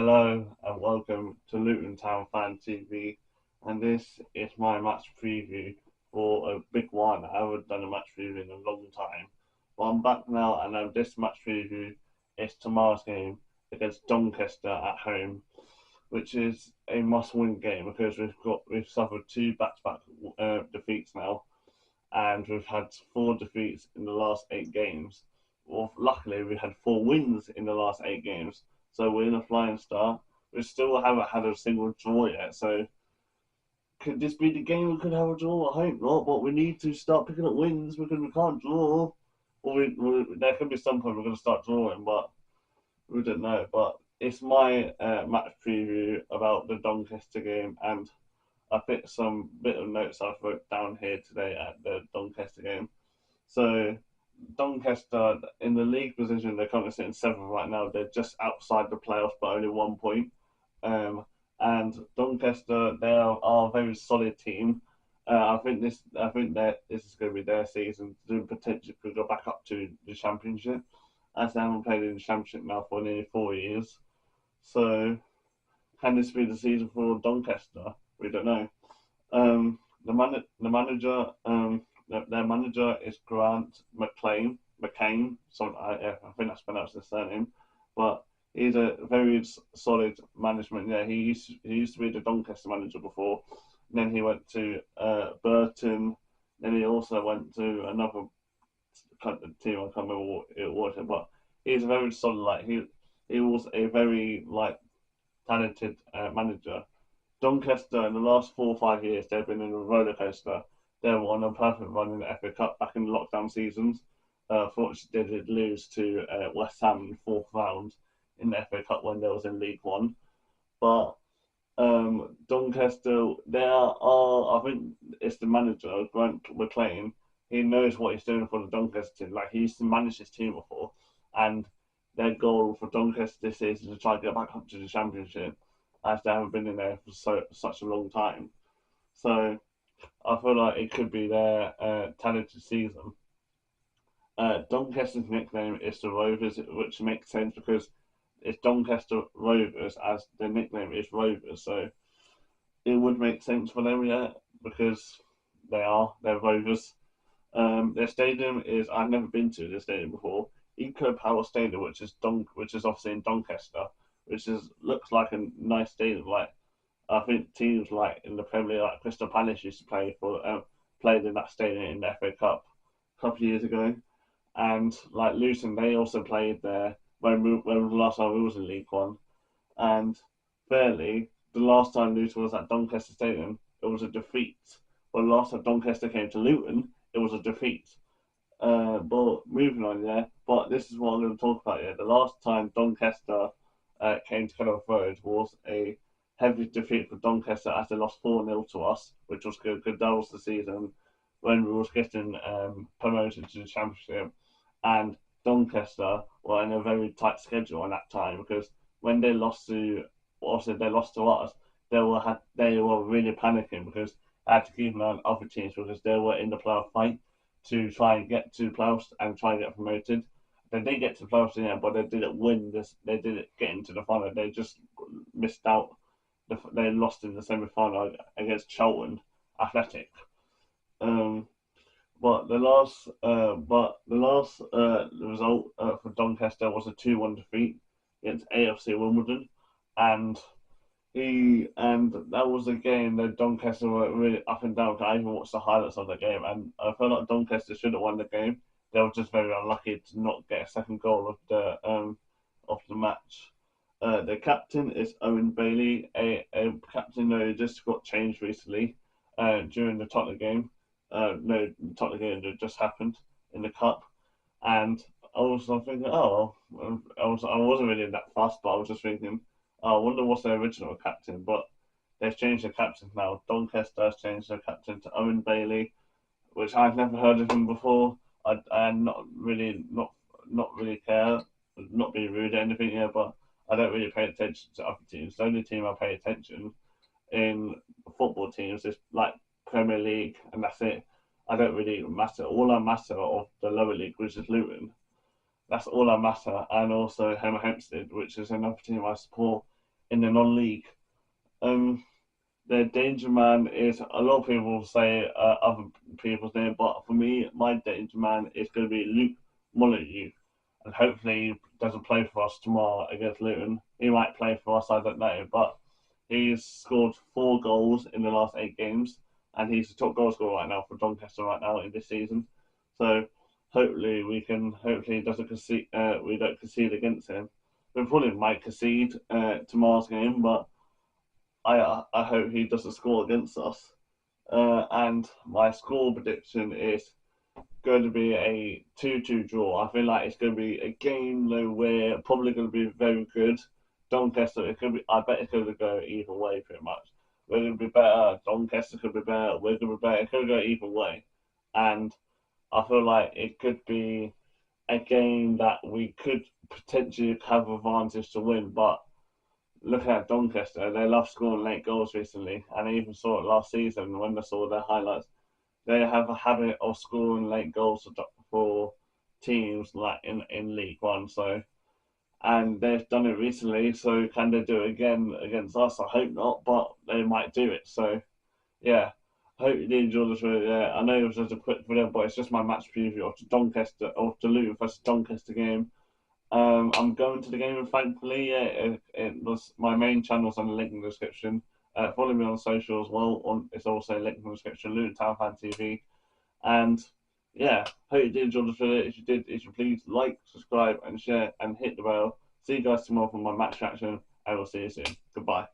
Hello and welcome to Luton Town Fan TV, and this is my match preview for a big one. I haven't done a match preview in a long time, but I'm back now, and this match preview is tomorrow's game against Doncaster at home, which is a must-win game because we've suffered two back-to-back defeats now, and we've had four defeats in the last 8 games. Well, luckily we had four wins in the last 8 games, so we're in a flying start. We still haven't had a single draw yet, so could this be the game we could have a draw? I hope not, but we need to start picking up wins because we can't draw. There could be some point we're going to start drawing, but we don't know. But it's my match preview about the Doncaster game, and I picked some bit of notes I've wrote down here today at the Doncaster game. So Doncaster in the league position, they're currently sitting seventh right now. They're just outside the playoffs by only 1 point. And Doncaster, they are a very solid team. I think that this is going to be their season to potentially could go back up to the Championship, as they haven't played in the Championship now for nearly 4 years. So, can this be the season for Doncaster? We don't know. Their manager is Grant McCain. So I think that's pronounced his surname, but he's a very solid management. Yeah, he used to be the Doncaster manager before. And then he went to Burton. Then he also went to another team. I can't remember what it was, but he's a very solid. He was a very talented manager. Doncaster in the last 4 or 5 years, they've been in a roller coaster. They were on a perfect run in the FA Cup back in the lockdown seasons. Fortunately, they did lose to West Ham in the fourth round in the FA Cup when they was in League One. But Doncaster, I think it's the manager, Grant McLean. He knows what he's doing for the Doncaster team. He used to manage his team before, and their goal for Doncaster this season is to try to get back up to the Championship, as they haven't been in there for such a long time. So I feel like it could be their talented season. Doncaster's nickname is the Rovers, which makes sense because it's Doncaster Rovers, as their nickname is Rovers. So it would make sense for them, yeah, because they're Rovers. Their stadium is, I've never been to this stadium before, Eco Power Stadium, which is obviously in Doncaster, which looks like a nice stadium. I think teams in the Premier League, like Crystal Palace, used to played in that stadium in the FA Cup a couple of years ago, and Luton, they also played there when the last time we was in League One, and fairly the last time Luton was at Doncaster Stadium, it was a defeat. Well, the last time Doncaster came to Luton, it was a defeat. But moving on, yeah. But this is what I'm going to talk about. Yeah, the last time Doncaster came to Kenilworth Road was a heavy defeat for Doncaster as they lost 4-0 to us, which was good because that was the season when we was getting promoted to the Championship, and Doncaster were in a very tight schedule at that time because when they lost to us, they were really panicking because they had to keep an eye on other teams because they were in the playoff fight to try and get to the playoffs and try and get promoted. They did get to the playoffs in the end, but they didn't win this. They didn't get into the final. They just missed out. They lost in the semi-final against Charlton Athletic. But the last result for Doncaster was a 2-1 defeat against AFC Wimbledon, and that was a game that Doncaster were really up and down. I even watched the highlights of the game, and I felt like Doncaster should have won the game. They were just very unlucky to not get a second goal of the match. The captain is Owen Bailey, a captain who just got changed recently during the Tottenham game. The Tottenham game that just happened in the cup, and I was thinking, I wasn't really that fast, but I was just thinking, I wonder what's their original captain. But they've changed their captain now. Doncaster has changed their captain to Owen Bailey, which I've never heard of him before. I not really care, not being rude or anything here, but I don't really pay attention to other teams. The only team I pay attention in football teams is Premier League, and that's it. I don't really matter. All I matter of the lower league, which is Luton. That's all I matter, and also Hemel Hempstead, which is another team I support in the non-league. The danger man is, a lot of people say other people's name, but for me, my danger man is going to be Luke Molyneux, and hopefully he doesn't play for us tomorrow against Luton. He might play for us, I don't know, but he's scored 4 goals in the last 8 games, and he's the top goal scorer right now for Doncaster right now in this season. So hopefully hopefully he doesn't concede, we don't concede against him. We probably might concede tomorrow's game, but I hope he doesn't score against us. And my score prediction is going to be a 2-2 draw. I feel like it's going to be a game though where probably going to be very good. Doncaster, I bet it's going to go either way pretty much. We're going to be better. Doncaster could be better. We're going to be better. It could go either way, and I feel like it could be a game that we could potentially have advantage to win, but looking at Doncaster, they love scoring late goals recently, and I even saw it last season when I saw their highlights. They have a habit of scoring late goals for teams like in League One. So, and they've done it recently. So, can they do it again against us? I hope not, but they might do it. So, yeah. Hope you did enjoy this video. Yeah, I know it was just a quick video, but it's just my match preview of the Doncaster or the Luton versus Doncaster game. I'm going to the game, and thankfully, yeah, it was my main channel's on the link in the description. Follow me on social as well. It's also linked in the description. Luton Town Fan TV, and yeah, hope you did enjoy this video. If you did, please like, subscribe, and share, and hit the bell. See you guys tomorrow for my match reaction, and we'll see you soon. Goodbye.